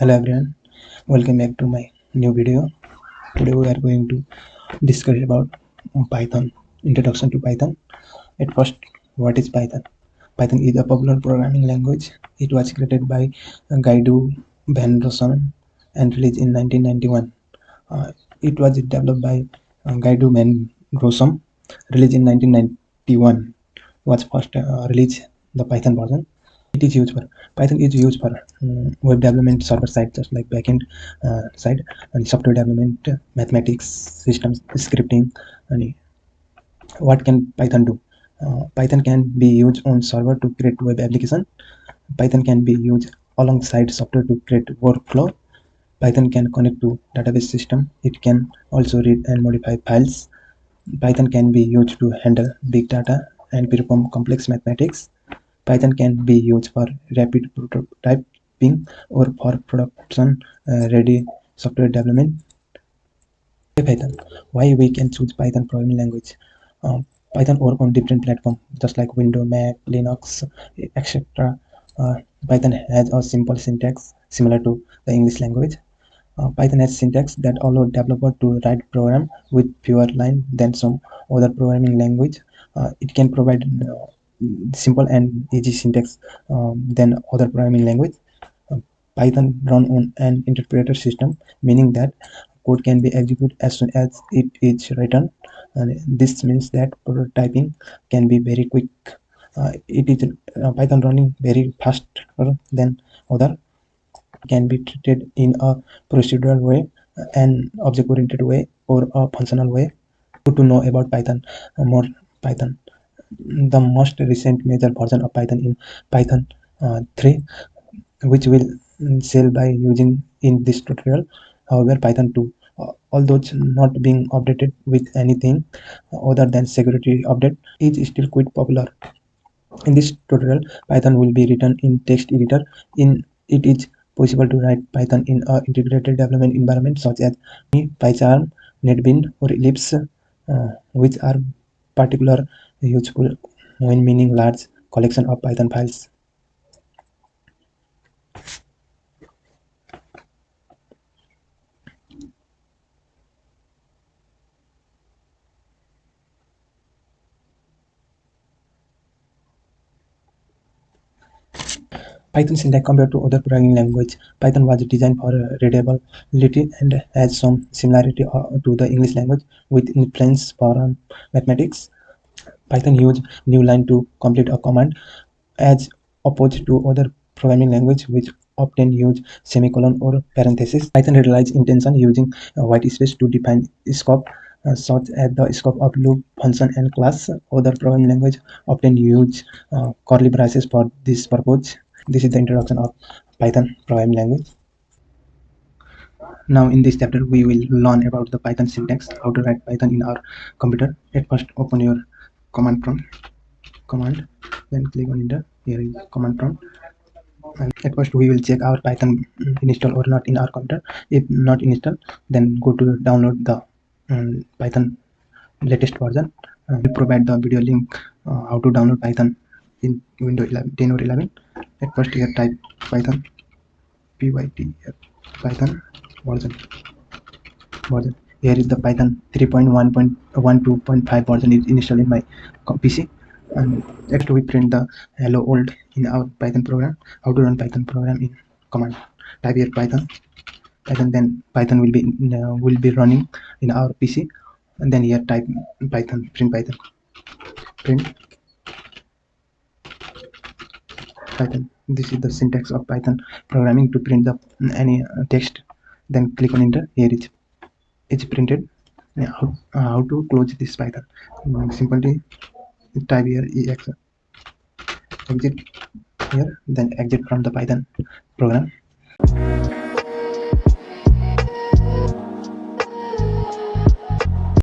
Hello everyone, welcome back to my new video. Today we are going to discuss about Python, introduction to Python. At first, what is Python? Python is a popular programming language. It was created by Guido van Rossum and released in 1991. It was developed by Guido van Rossum, released in 1991. Was first released the Python version. It is used for Python is used for web development, server side, just like backend side, and software development, mathematics, systems scripting. And what can Python do? Python can be used on server to create web application. Python can be used alongside software to create workflow. Python can connect to database system. It can also read and modify files. Python can be used to handle big data and perform complex mathematics. Python can be used for rapid prototyping or for production ready software development. Python. Why we can choose Python programming language? Python work on different platforms, just like Windows, Mac, Linux, etc. Python has a simple syntax similar to the English language. Python has syntax that allow developer to write program with fewer lines than some other programming language. It can provide simple and easy syntax than other programming language. Uh, Python run on an interpreter system, meaning that code can be executed as soon as it is written, and this means that prototyping can be very quick. It is Python running very faster than other, can be treated in a procedural way, an object-oriented way, or a functional way. To know about Python, more Python. The most recent major version of Python in Python 3, which will sell by using in this tutorial. However, Python 2, although it's not being updated with anything other than security update, is still quite popular. In this tutorial, Python will be written in text editor. In it is possible to write Python in a integrated development environment such as PyCharm, NetBeans, or Ellipse, which are particularly useful when meaning large collection of Python files. Python syntax compared to other programming language. Python was designed for readability and has some similarity to the English language with influence for mathematics. Python use new line to complete a command as opposed to other programming language which often use semicolon or parenthesis. Python relies intention using white space to define scope, such as the scope of loop, function, and class. Other programming language often use curly braces for this purpose. This is the introduction of Python programming language. Now in this chapter we will learn about the Python syntax, how to write Python in our computer. At first open your command prompt, then click on enter. Here is command prompt. And at first we will check our Python install or not in our computer. If not installed, then go to download the Python latest version. We provide the video link how to download Python in Windows 10 or 11. At first here type Python, Python version. Here is the Python 3.1.12.5 version is installed in my PC. And next we print the hello world in our Python program. How to run Python program in command? Type here Python, then Python will be running in our PC, and then here type Python, print Python. This is the syntax of Python programming to print the any text. Then click on enter. Here it's printed. How to close this Python? Simply type here ex, exit here, then exit from the Python program.